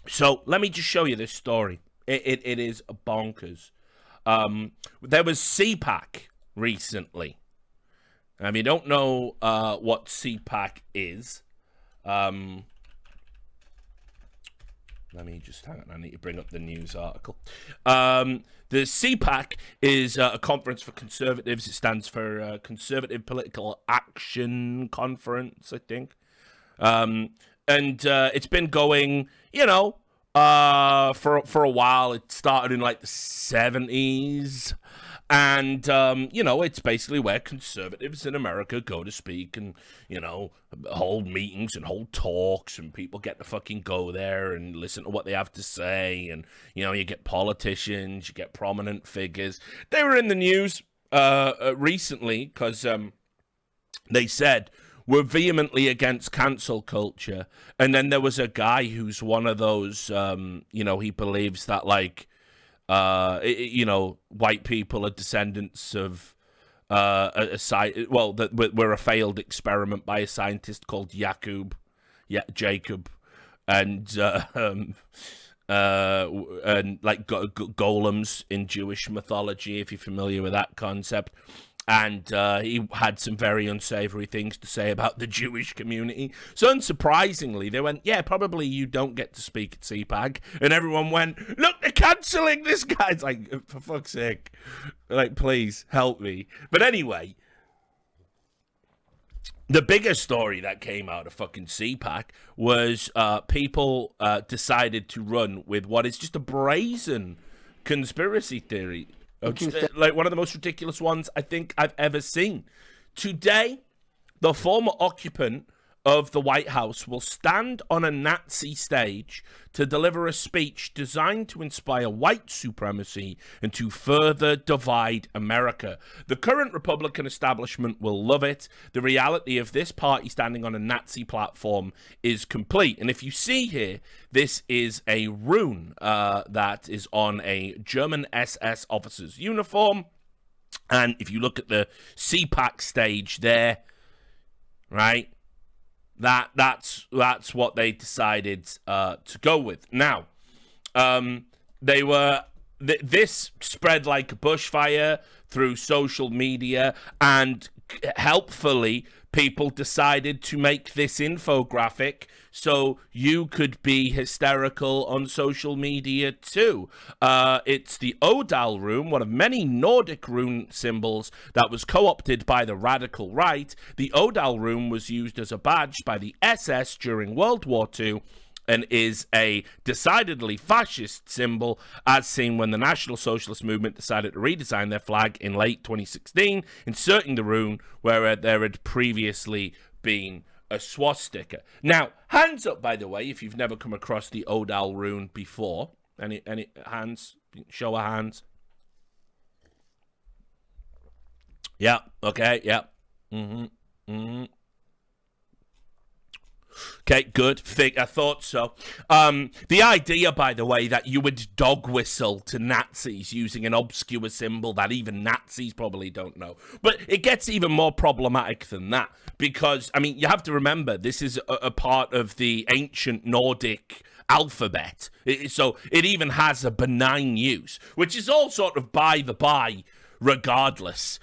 So let me just show you this story. It is bonkers. There was CPAC recently. If you don't know what CPAC is, let me just hang on. I need to bring up the news article. The CPAC is a conference for conservatives. It stands for Conservative Political Action Conference, I think. And it's been going, for a while. It started in like the 70s. And, it's basically where conservatives in America go to speak and, hold meetings and hold talks, and people get to fucking go there and listen to what they have to say. And, you get politicians, you get prominent figures. They were in the news recently because they said we're vehemently against cancel culture. And then there was a guy who's one of those, he believes that, like, white people are descendants of that we're a failed experiment by a scientist called Jacob, and like golems in Jewish mythology, if you're familiar with that concept. And he had some very unsavory things to say about the Jewish community. So unsurprisingly, they went, yeah, probably you don't get to speak at CPAC. And everyone went, look, they're cancelling this guy. It's like, for fuck's sake. Like, please, help me. But anyway, the bigger story that came out of fucking CPAC was people decided to run with what is just a brazen conspiracy theory. Like one of the most ridiculous ones I think I've ever seen. Today, the former occupant of the White House will stand on a Nazi stage to deliver a speech designed to inspire white supremacy and to further divide America. The current Republican establishment will love it. The reality of this party standing on a Nazi platform is complete. And if you see here, this is a rune that is on a German SS officer's uniform. And if you look at the CPAC stage there, right? That's what they decided to go with. Now, this spread like a bushfire through social media, and helpfully, people decided to make this infographic so you could be hysterical on social media too. It's the Odal rune, one of many Nordic rune symbols that was co-opted by the radical right. The Odal rune was used as a badge by the SS during World War II and is a decidedly fascist symbol, as seen when the National Socialist Movement decided to redesign their flag in late 2016, inserting the rune where there had previously been a swastika. Now, hands up, by the way, if you've never come across the Odal rune before. Any hands? Show of hands. Yeah, okay, yeah. Okay, good. I thought so. The idea, by the way, that you would dog whistle to Nazis using an obscure symbol that even Nazis probably don't know. But it gets even more problematic than that, because, I mean, you have to remember, this is a part of the ancient Nordic alphabet. So it even has a benign use, which is all sort of by the by, regardless,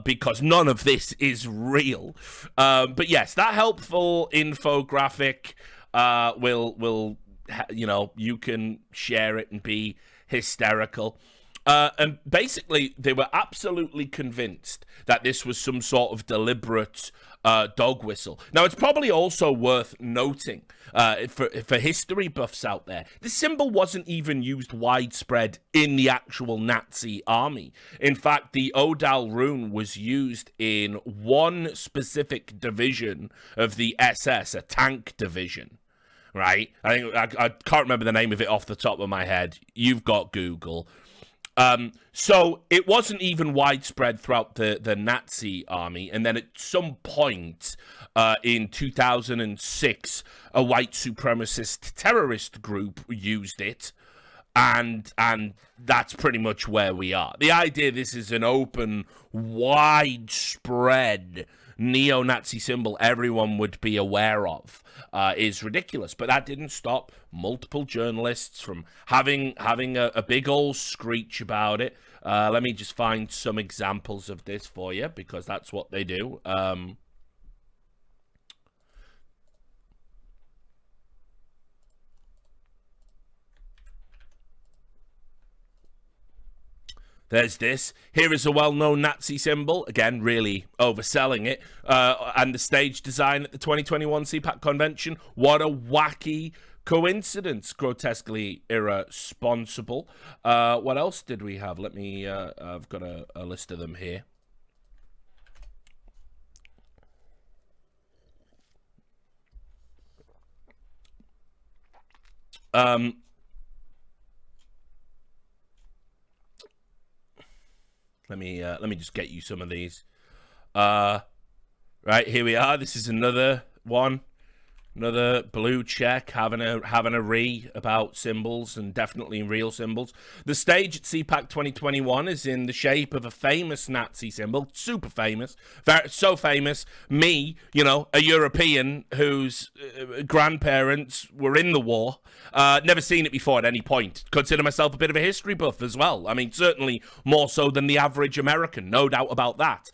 because none of this is real. But yes, that helpful infographic will you can share it and be hysterical. And basically, they were absolutely convinced that this was some sort of deliberate dog whistle. Now, it's probably also worth noting, for history buffs out there, this symbol wasn't even used widespread in the actual Nazi army. In fact, the Odal rune was used in one specific division of the SS, a tank division. Right? I can't remember the name of it off the top of my head. You've got Google. So it wasn't even widespread throughout the Nazi army. And then at some point in 2006, a white supremacist terrorist group used it. And that's pretty much where we are. The idea this is an open, widespread neo-Nazi symbol everyone would be aware of is ridiculous. But that didn't stop multiple journalists from having a big old screech about it. Let me just find some examples of this for you, because that's what they do. There's this. Here is a well-known Nazi symbol. Again, really overselling it. And the stage design at the 2021 CPAC convention. What a wacky coincidence. Grotesquely irresponsible. What else did we have? Let me... I've got a list of them here. Let me just get you some of these. Right, here we are. This is another one. Another blue check having a re about symbols, and definitely real symbols. The stage at CPAC 2021 is in the shape of a famous Nazi symbol, super famous, so famous. Me, you know, a European whose grandparents were in the war, never seen it before at any point. Consider myself a bit of a history buff as well. I mean, certainly more so than the average American, no doubt about that,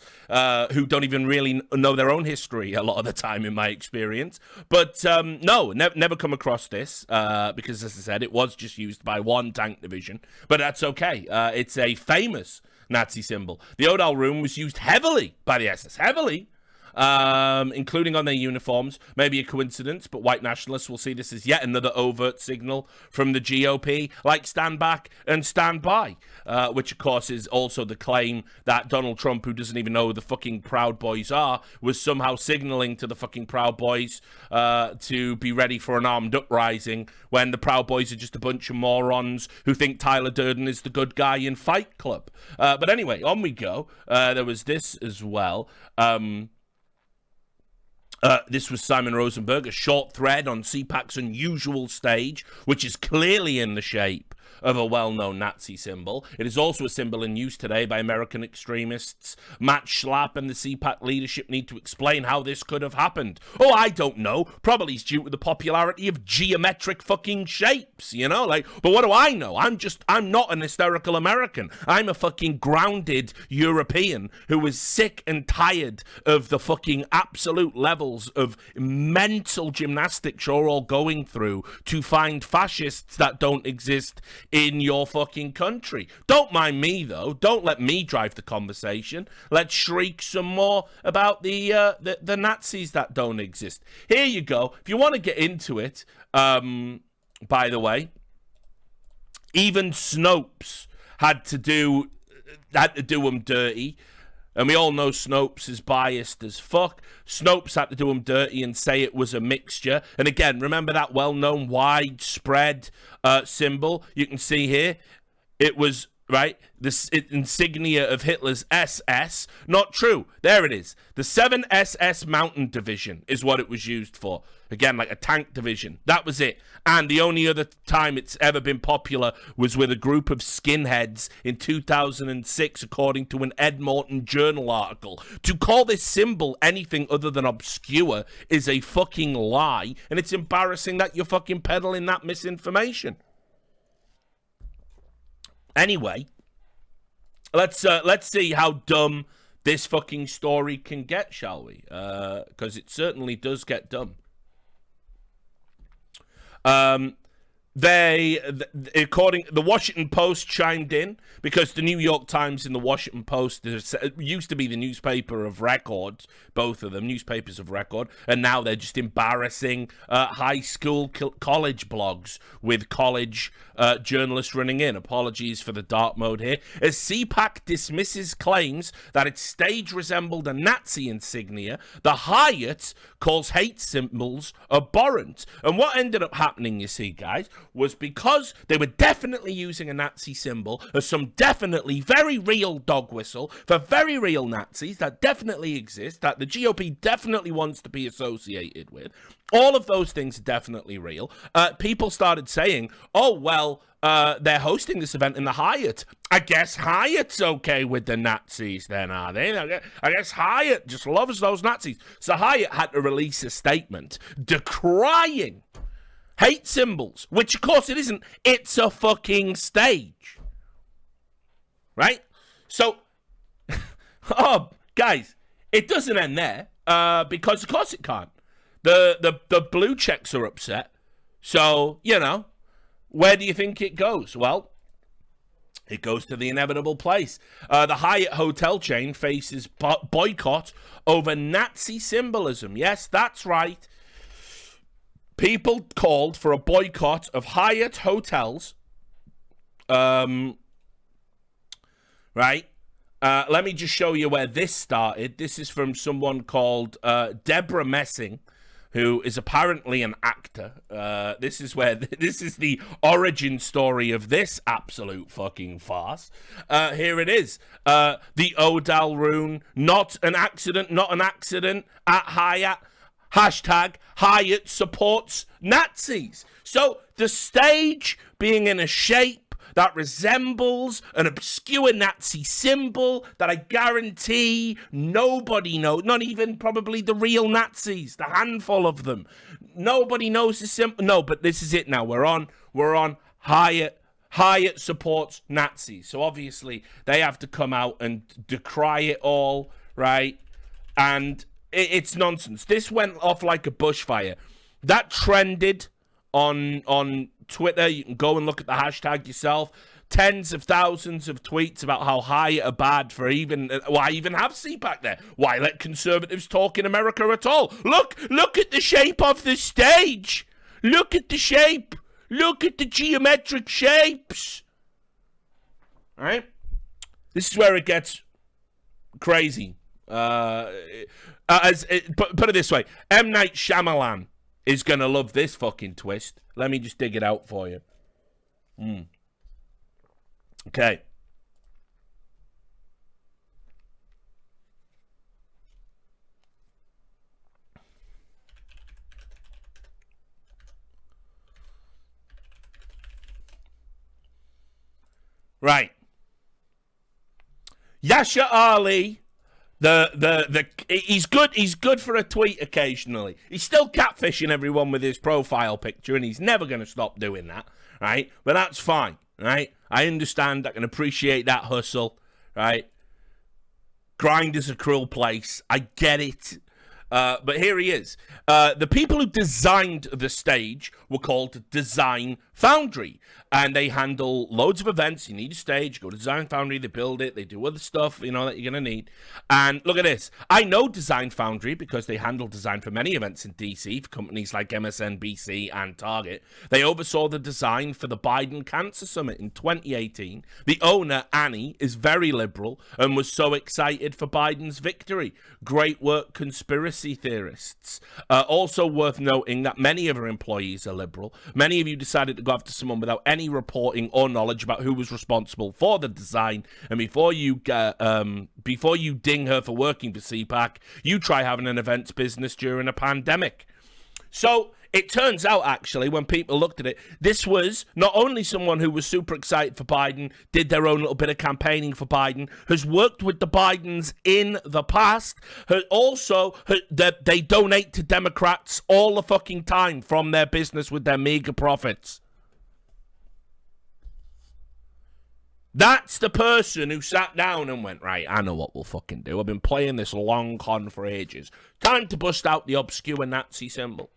who don't even really know their own history a lot of the time, in my experience. But no, never come across this, because, as I said, it was just used by one tank division. But that's okay. It's a famous Nazi symbol. The Odal Room was used heavily by the SS. Heavily. Including on their uniforms. Maybe a coincidence, but white nationalists will see this as yet another overt signal from the GOP, like stand back and stand by, which of course is also the claim that Donald Trump, who doesn't even know who the fucking Proud Boys are, was somehow signaling to the fucking Proud Boys to be ready for an armed uprising, when the Proud Boys are just a bunch of morons who think Tyler Durden is the good guy in Fight Club. But anyway, on we go. There was this as well. This was Simon Rosenberg, a short thread on CPAC's unusual stage, which is clearly in the shape of a well-known Nazi symbol. It is also a symbol in use today by American extremists. Matt Schlapp and the CPAC leadership need to explain how this could have happened. Oh, I don't know. Probably it's due to the popularity of geometric fucking shapes, you know? Like, but what do I know? I'm not an hysterical American. I'm a fucking grounded European who is sick and tired of the fucking absolute levels of mental gymnastics you're all going through to find fascists that don't exist in your fucking country. Don't mind me, though. Don't let me drive the conversation. Let's shriek some more about the Nazis that don't exist. Here you go. If you want to get into it, by the way, even Snopes had to do them dirty. And we all know Snopes is biased as fuck. Snopes had to do them dirty and say it was a mixture. And again, remember that well-known widespread symbol? You can see here, it was, right, this insignia of Hitler's SS. Not true. There it is. The 7 SS Mountain Division is what it was used for. Again, like a tank division. That was it. And the only other time it's ever been popular was with a group of skinheads in 2006, according to an Ed Morton Journal article. To call this symbol anything other than obscure is a fucking lie, and it's embarrassing that you're fucking peddling that misinformation. Anyway, let's see how dumb this fucking story can get, shall we? Because it certainly does get dumb. The Washington Post chimed in, because the New York Times and the Washington Post used to be the newspaper of record, both of them newspapers of record, and now they're just embarrassing high school college blogs with college journalists running in. Apologies for the dark mode here. As CPAC dismisses claims that its stage resembled a Nazi insignia, the Hyatt calls hate symbols abhorrent. And what ended up happening, you see, guys, was because they were definitely using a Nazi symbol as some definitely very real dog whistle for very real Nazis that definitely exist, that the GOP definitely wants to be associated with. All of those things are definitely real. People started saying, oh, well, they're hosting this event in the Hyatt. I guess Hyatt's okay with the Nazis then, are they? I guess Hyatt just loves those Nazis. So Hyatt had to release a statement decrying hate symbols, which of course it isn't. It's a fucking stage. Right? So, oh, guys, it doesn't end there, because of course it can't. The blue checks are upset. So, you know, where do you think it goes? Well, it goes to the inevitable place. The Hyatt hotel chain faces boycott over Nazi symbolism. Yes, that's right. People called for a boycott of Hyatt hotels. Right? Let me just show you where this started. This is from someone called Deborah Messing, who is apparently an actor. This is the origin story of this absolute fucking farce. Here it is. The Odal Rune, not an accident at Hyatt. Hashtag Hyatt supports Nazis. So the stage being in a shape that resembles an obscure Nazi symbol that I guarantee nobody knows, not even probably the real Nazis, the handful of them. Nobody knows the symbol. No, but this is it now. We're on Hyatt. Hyatt supports Nazis. So obviously they have to come out and decry it all, right? And it's nonsense. This went off like a bushfire. That trended on Twitter. You can go and look at the hashtag yourself. Tens of thousands of tweets about how Hyatt are bad for why even have CPAC there? Why let conservatives talk in America at all? Look at the shape of the stage. Look at the shape. Look at the geometric shapes. All right? This is where it gets crazy. Put it this way, M. Night Shyamalan is going to love this fucking twist. Let me just dig it out for you. Okay. Right. Yasha Ali, he's good for a tweet occasionally. He's still catfishing everyone with his profile picture, and he's never going to stop doing that, right? But that's fine, right? I understand. I can appreciate that hustle, right? Grind is a cruel place. I get it. But here he is. The people who designed the stage were called Design Foundry, and they handle loads of events. You need a stage, go to Design Foundry, they build it, they do other stuff, you know, that you're going to need. And look at this. I know Design Foundry because they handle design for many events in DC for companies like MSNBC and Target. They oversaw the design for the Biden Cancer Summit in 2018. The owner, Annie, is very liberal and was so excited for Biden's victory. Great work, conspiracy theorists. Also worth noting that many of her employees are liberal. Many of you decided to go after someone without any reporting or knowledge about who was responsible for the design, and before you ding her for working for CPAC, you try having an events business during a pandemic. So it turns out, actually, when people looked at it, this was not only someone who was super excited for Biden, did their own little bit of campaigning for Biden, has worked with the Bidens in the past, they donate to Democrats all the fucking time from their business with their meager profits. That's the person who sat down and went, right, I know what we'll fucking do. I've been playing this long con for ages. Time to bust out the obscure Nazi symbol.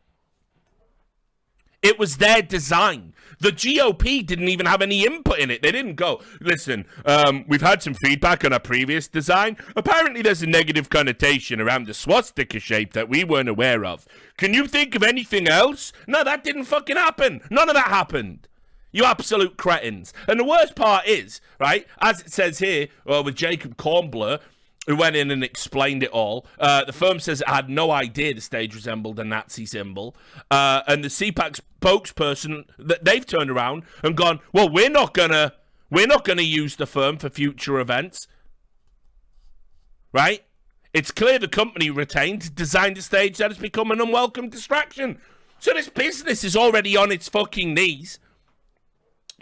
It was their design. The GOP didn't even have any input in it. They didn't go, listen, we've had some feedback on our previous design. Apparently there's a negative connotation around the swastika shape that we weren't aware of. Can you think of anything else? No, that didn't fucking happen. None of that happened. You absolute cretins. And the worst part is, right, as it says here, with Jacob Kornbler, who went in and explained it all, the firm says it had no idea the stage resembled a Nazi symbol, and the CPAC's spokesperson that they've turned around and gone, well, we're not gonna use the firm for future events, right? It's clear the company retained designed a stage that has become an unwelcome distraction. So this business is already on its fucking knees.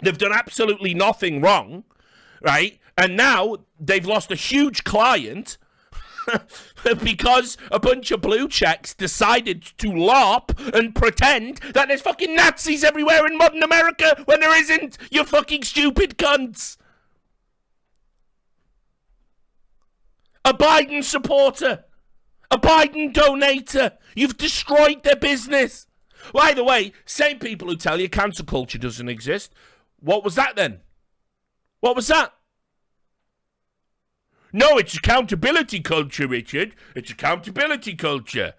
They've done absolutely nothing wrong, right? And now they've lost a huge client because a bunch of blue checks decided to LARP and pretend that there's fucking Nazis everywhere in modern America when there isn't, you fucking stupid cunts. A Biden supporter, a Biden donator. You've destroyed their business. By the way, same people who tell you cancel culture doesn't exist. What was that then? What was that? No, it's accountability culture, Richard. It's accountability culture.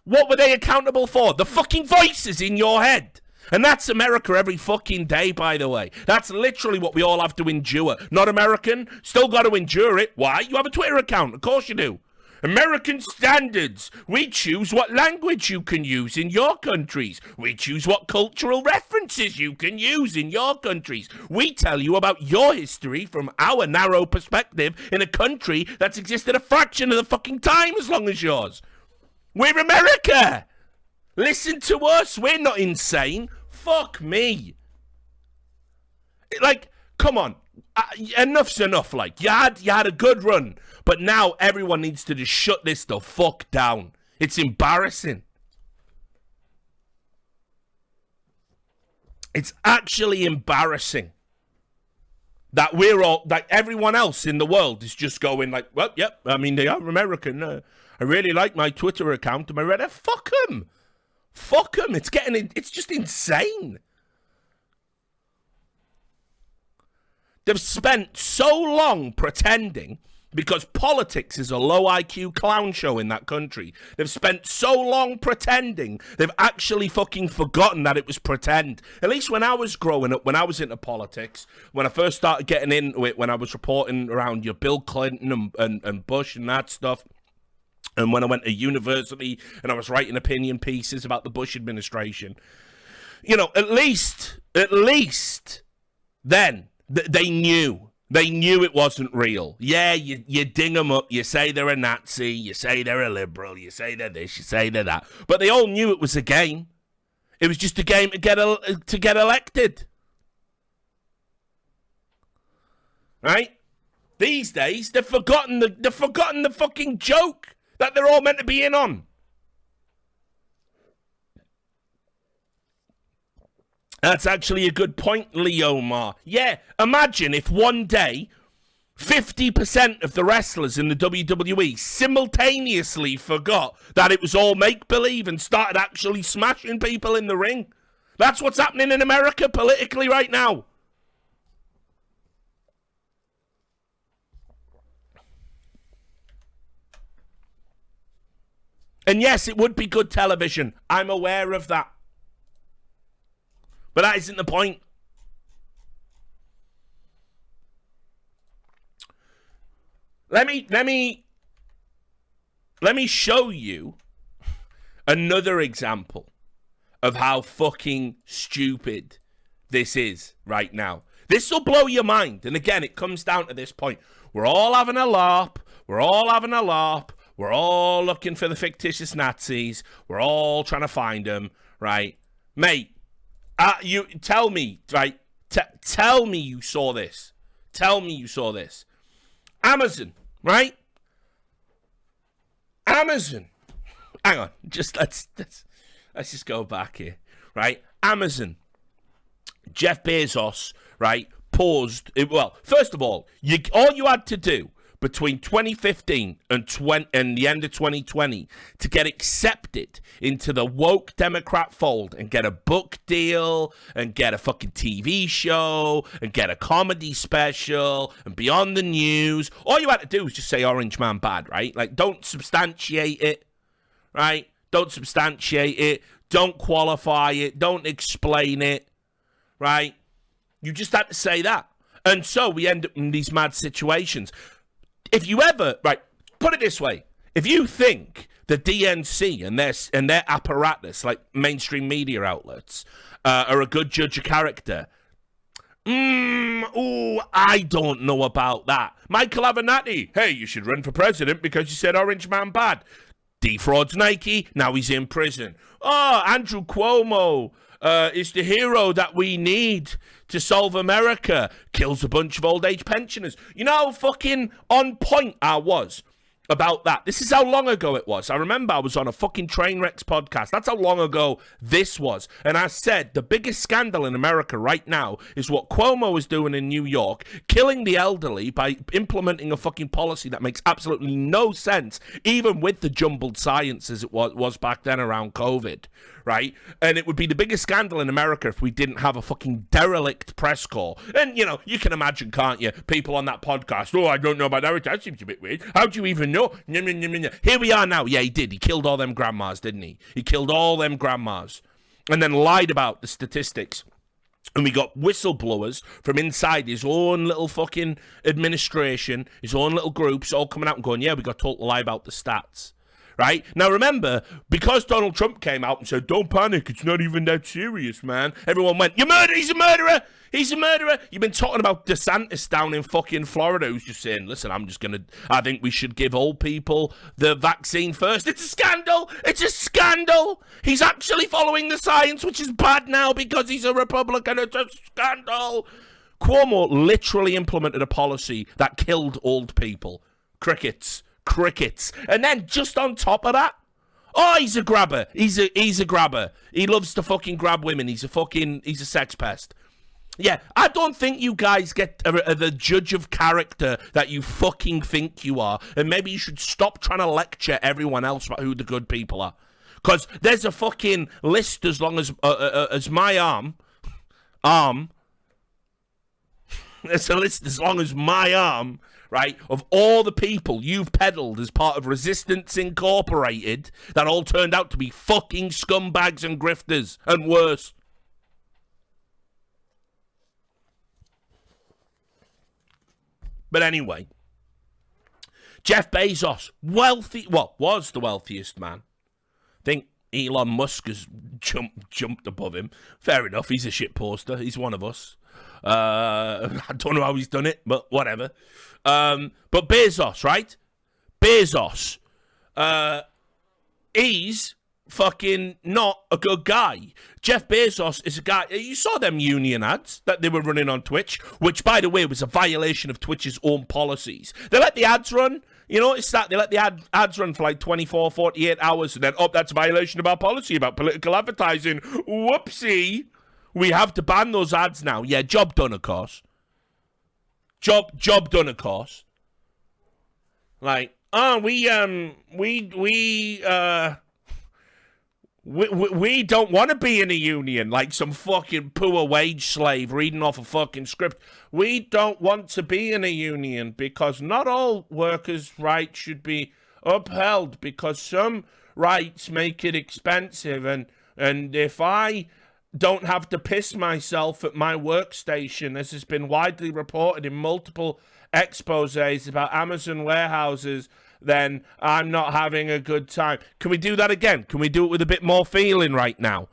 What were they accountable for? The fucking voices in your head. And that's America every fucking day, by the way. That's literally what we all have to endure. Not American, still got to endure it. Why? You have a Twitter account. Of course you do. American standards. We choose what language you can use in your countries. We choose what cultural references you can use in your countries. We tell you about your history from our narrow perspective in a country that's existed a fraction of the fucking time as long as yours. We're America. Listen to us. We're not insane. Fuck me. Like, come on. Enough's enough. Like, you had a good run. But now everyone needs to just shut this the fuck down. It's embarrassing. It's actually embarrassing that we're all, that everyone else in the world is just going like, well, yep, I mean, they are American. I really like my Twitter account. Am I ready? Fuck them. Fuck them. It's just insane. They've spent so long pretending, because politics is a low IQ clown show in that country. They've spent so long pretending, they've actually fucking forgotten that it was pretend. At least when I was growing up, when I was into politics, when I first started getting into it, when I was reporting around your Bill Clinton and Bush and that stuff, and when I went to university and I was writing opinion pieces about the Bush administration, you know, at least then they knew. They knew it wasn't real. Yeah, you ding them up. You say they're a Nazi. You say they're a liberal. You say they're this. You say they're that. But they all knew it was a game. It was just a game to get elected. Right? These days, they've forgotten the fucking joke that they're all meant to be in on. That's actually a good point, Leomar. Yeah, imagine if one day 50% of the wrestlers in the WWE simultaneously forgot that it was all make-believe and started actually smashing people in the ring. That's what's happening in America politically right now. And yes, it would be good television. I'm aware of that. But that isn't the point. Let me show you another example of how fucking stupid this is right now. This will blow your mind. And again, it comes down to this point. We're all having a LARP. We're all looking for the fictitious Nazis. We're all trying to find them, right? Mate. You tell me, right? Tell me you saw this. Tell me you saw this. Amazon, right? Amazon. Hang on, let's just go back here, right? Amazon. Jeff Bezos, right? Paused. Well, first of all, all you had to do between 2015 and the end of 2020 to get accepted into the woke Democrat fold and get a book deal and get a fucking TV show and get a comedy special and be on the news. All you had to do was just say Orange Man bad, right? Like, don't substantiate it, right? Don't substantiate it. Don't qualify it. Don't explain it, right? You just had to say that. And so we end up in these mad situations. If you ever, right, put it this way. If you think the DNC and their apparatus, like mainstream media outlets, are a good judge of character. I don't know about that. Michael Avenatti, hey, you should run for president because you said Orange Man bad. Defrauds Nike, now he's in prison. Oh, Andrew Cuomo is the hero that we need to solve America. Kills a bunch of old age pensioners. You know how fucking on point I was about that. This is how long ago it was. I remember I was on a fucking Trainwrecks podcast. That's how long ago this was. And I said the biggest scandal in America right now is what Cuomo is doing in New York, killing the elderly by implementing a fucking policy that makes absolutely no sense, even with the jumbled science as it was back then around COVID, right? And it would be the biggest scandal in America if we didn't have a fucking derelict press corps. And, you know, you can imagine, can't you, people on that podcast, oh, I don't know about that, that seems a bit weird. How do you even know? Here we are now. Yeah, he did. He killed all them grandmas, didn't he? He killed all them grandmas and then lied about the statistics. And we got whistleblowers from inside his own little fucking administration, his own little groups, all coming out and going, yeah, we got told to lie about the stats. Right? Now, remember, because Donald Trump came out and said, don't panic, it's not even that serious, man. Everyone went, you murderer, he's a murderer. He's a murderer. You've been talking about DeSantis down in fucking Florida who's just saying, listen, I think we should give old people the vaccine first. It's a scandal. It's a scandal. He's actually following the science, which is bad now because he's a Republican. It's a scandal. Cuomo literally implemented a policy that killed old people. Crickets. And then just on top of that, oh, he's a grabber. He's a grabber. He loves to fucking grab women. He's a sex pest. Yeah, I don't think you guys get the judge of character that you fucking think you are. And maybe you should stop trying to lecture everyone else about who the good people are. Because there's a fucking list as long as my arm. There's a list as long as my arm, right, of all the people you've peddled as part of Resistance Incorporated that all turned out to be fucking scumbags and grifters and worse. But anyway, Jeff Bezos, was the wealthiest man. I think Elon Musk has jumped above him. Fair enough, he's a shit poster. He's one of us. I don't know how he's done it, but whatever. But Bezos, right? Bezos, he's fucking not a good guy. Jeff Bezos is a guy. You saw them union ads that they were running on Twitch, which, by the way, was a violation of Twitch's own policies. They let the ads run. You notice that? They let the ads run for like 24, 48 hours, and then, that's a violation of our policy about political advertising. Whoopsie. We have to ban those ads now. Yeah, job done, of course. Job done, of course. Like, we don't want to be in a union like some fucking poor wage slave reading off a fucking script. We don't want to be in a union because not all workers' rights should be upheld because some rights make it expensive. And if I don't have to piss myself at my workstation, as has been widely reported in multiple exposés about Amazon warehouses, then I'm not having a good time. Can we do that again? Can we do it with a bit more feeling right now?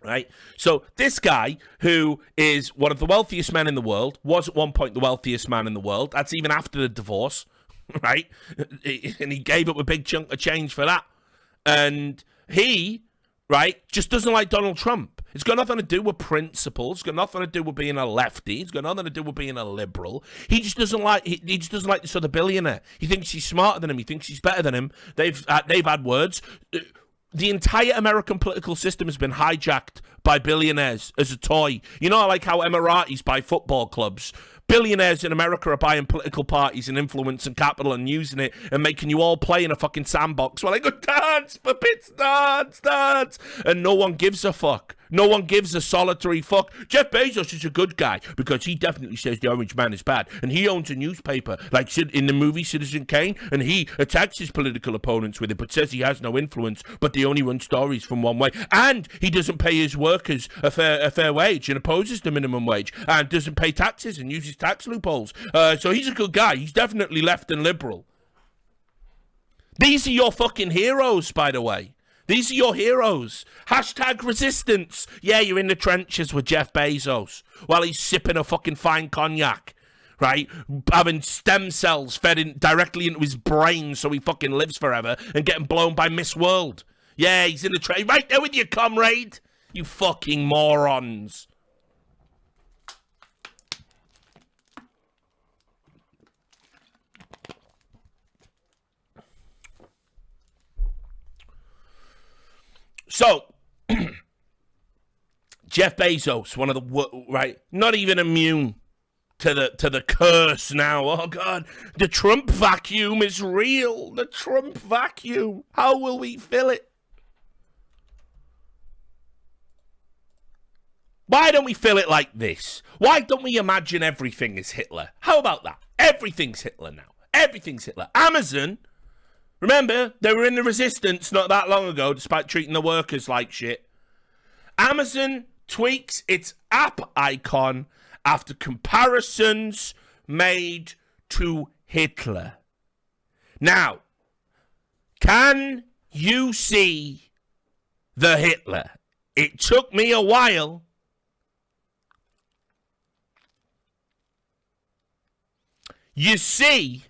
Right? So this guy, who is one of the wealthiest men in the world, was at one point the wealthiest man in the world. That's even after the divorce, right? And he gave up a big chunk of change for that. And he, right, just doesn't like Donald Trump. It's got nothing to do with principles. It's got nothing to do with being a lefty. It's got nothing to do with being a liberal. He just doesn't like. He just doesn't like this other billionaire. He thinks he's smarter than him. He thinks he's better than him. They've had words. The entire American political system has been hijacked by billionaires as a toy. You know, like how Emiratis buy football clubs. Billionaires in America are buying political parties and influence and capital and using it and making you all play in a fucking sandbox while they go, dance, puppets, dance. And no one gives a fuck. No one gives a solitary fuck. Jeff Bezos is a good guy because he definitely says the Orange Man is bad. And he owns a newspaper, like in the movie Citizen Kane, and he attacks his political opponents with it, but says he has no influence, but they only run stories from one way. And he doesn't pay his workers a fair wage and opposes the minimum wage and doesn't pay taxes and uses tax loopholes. So he's a good guy. He's definitely left and liberal. These are your fucking heroes, by the way. These are your heroes. Hashtag resistance. Yeah, you're in the trenches with Jeff Bezos while he's sipping a fucking fine cognac, right? Having stem cells fed in directly into his brain so he fucking lives forever and getting blown by Miss World. Yeah, he's in the train. Right there with you, comrade. You fucking morons. So, Jeff Bezos, one of the, right, not even immune to the curse now. Oh, God, the Trump vacuum is real. The Trump vacuum. How will we fill it? Why don't we fill it like this? Why don't we imagine everything is Hitler? How about that? Everything's Hitler now. Everything's Hitler. Amazon... Remember, they were in the resistance not that long ago, despite treating the workers like shit. Amazon tweaks its app icon after comparisons made to Hitler. Now, can you see the Hitler? It took me a while. You see...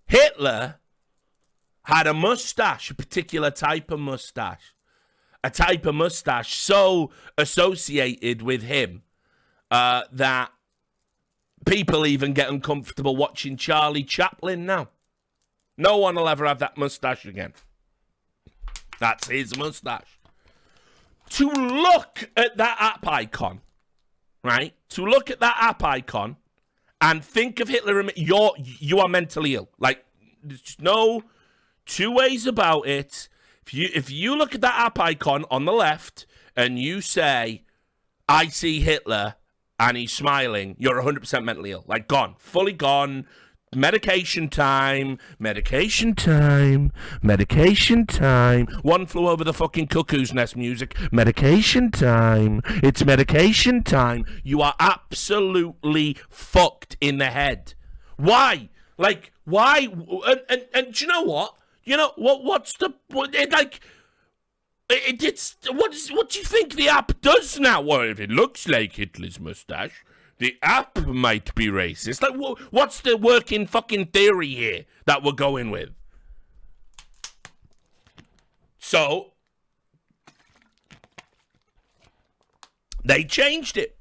Hitler had a mustache, a particular type of mustache. A type of mustache so associated with him that people even get uncomfortable watching Charlie Chaplin now. No one will ever have that mustache again. That's his mustache. To look at that app icon, right? To look at that app icon and think of Hitler, you are mentally ill. Like, there's just no two ways about it. If you look at that app icon on the left and you say, I see Hitler, and he's smiling, you're 100% mentally ill. Like, gone. Fully gone. Medication time. Medication time. Medication time. One Flew Over the Fucking Cuckoo's Nest music. Medication time. It's medication time. You are absolutely fucked in the head. Why? Like, why? And do you know what? You know what? What's the like? It's what do you think the app does now? Well, if it looks like Hitler's mustache, the app might be racist. Like, what's the working fucking theory here that we're going with? So, they changed it.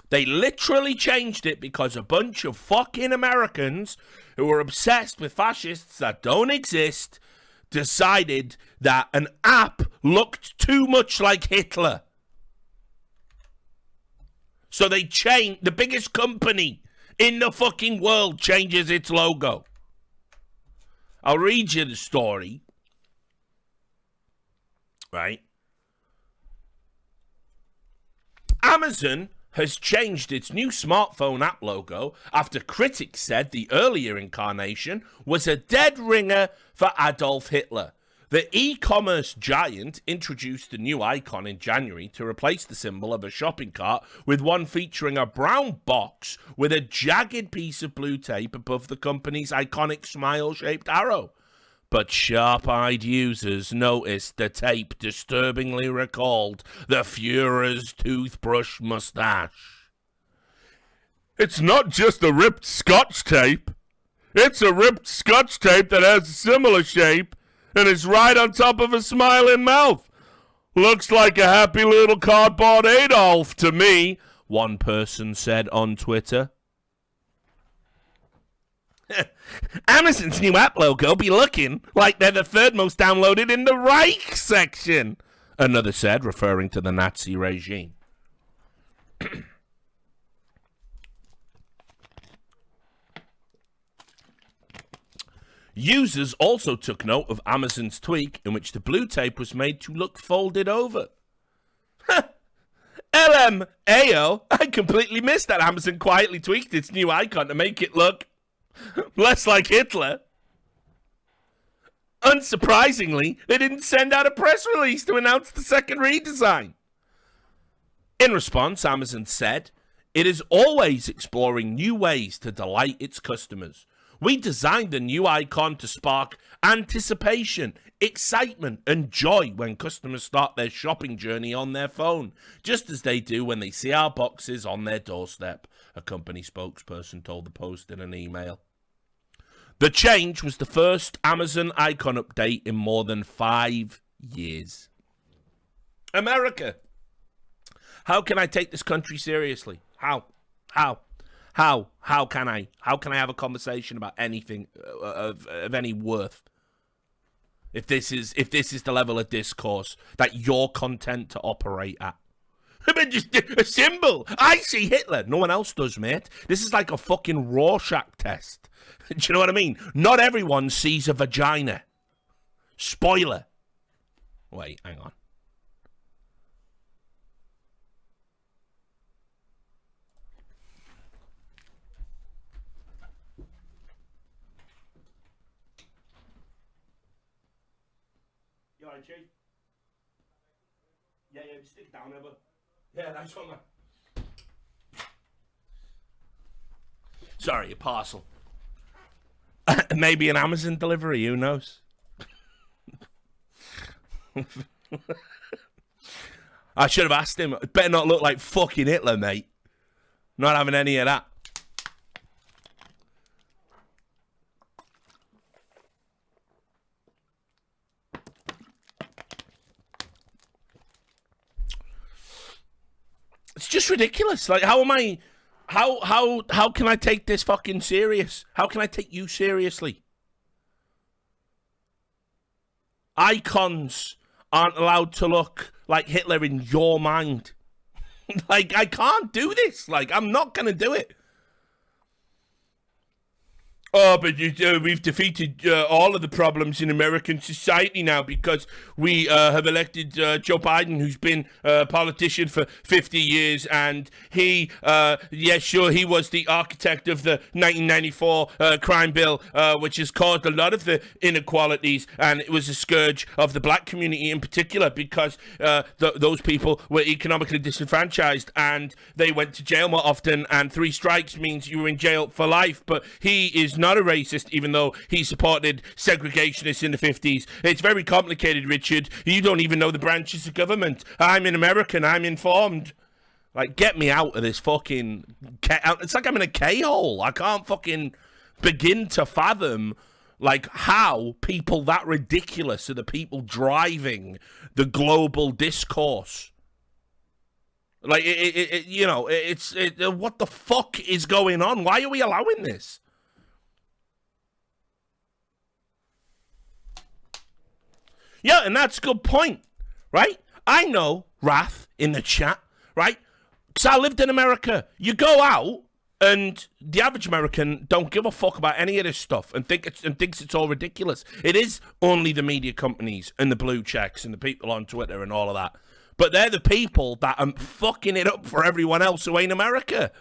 They literally changed it because a bunch of fucking Americans who are obsessed with fascists that don't exist decided that an app looked too much like Hitler. So they changed, the biggest company in the fucking world changes its logo. I'll read you the story. Right? Amazon has changed its new smartphone app logo after critics said the earlier incarnation was a dead ringer for Adolf Hitler. The e-commerce giant introduced the new icon in January to replace the symbol of a shopping cart with one featuring a brown box with a jagged piece of blue tape above the company's iconic smile-shaped arrow. But sharp-eyed users noticed the tape disturbingly recalled the Fuhrer's toothbrush mustache. It's not just a ripped Scotch tape. It's a ripped Scotch tape that has a similar shape and is right on top of a smiling mouth. Looks like a happy little cardboard Adolf to me, one person said on Twitter. Amazon's new app logo be looking like they're the third most downloaded in the Reich section, another said, referring to the Nazi regime. Users also took note of Amazon's tweak in which the blue tape was made to look folded over. LMAO, I completely missed that Amazon quietly tweaked its new icon to make it look less like Hitler. Unsurprisingly, they didn't send out a press release to announce the second redesign. In response, Amazon said, it is always exploring new ways to delight its customers. We designed a new icon to spark anticipation, excitement, and joy when customers start their shopping journey on their phone, just as they do when they see our boxes on their doorstep, a company spokesperson told the Post in an email. The change was the first Amazon icon update in more than 5 years. America. How can I take this country seriously? How can I? How can I have a conversation about anything of any worth? If this is the level of discourse that you're content to operate at. I mean, just a symbol. I see Hitler. No one else does, mate. This is like a fucking Rorschach test. Do you know what I mean? Not everyone sees a vagina. Spoiler. Wait, hang on. You alright, Chief? Yeah, stick it down there, but... Yeah, nice one, man. Sorry, a parcel. Maybe an Amazon delivery, who knows? I should have asked him. It better not look like fucking Hitler, mate. Not having any of that. It's just ridiculous. Like, how am I... How can I take this fucking serious? How can I take you seriously? Icons aren't allowed to look like Hitler in your mind. Like, I can't do this. Like, I'm not going to do it. Oh, but we've defeated all of the problems in American society now because we have elected Joe Biden, who's been a politician for 50 years, and he, he was the architect of the 1994 crime bill, which has caused a lot of the inequalities, and it was a scourge of the black community in particular because those people were economically disenfranchised, and they went to jail more often, and 3 strikes means you were in jail for life, but he is not a racist, even though he supported segregationists in the 50s. It's very complicated, Richard. You don't even know the branches of government. I'm an American. I'm informed. Like, get me out of this fucking... It's like I'm in a K-hole. I can't fucking begin to fathom, like, how people that ridiculous are the people driving the global discourse. Like, what the fuck is going on? Why are we allowing this? Yeah, and that's a good point, right? I know Wrath in the chat, right? Because I lived in America. You go out, and the average American don't give a fuck about any of this stuff and thinks it's all ridiculous. It is only the media companies and the blue checks and the people on Twitter and all of that. But they're the people that are fucking it up for everyone else who ain't America.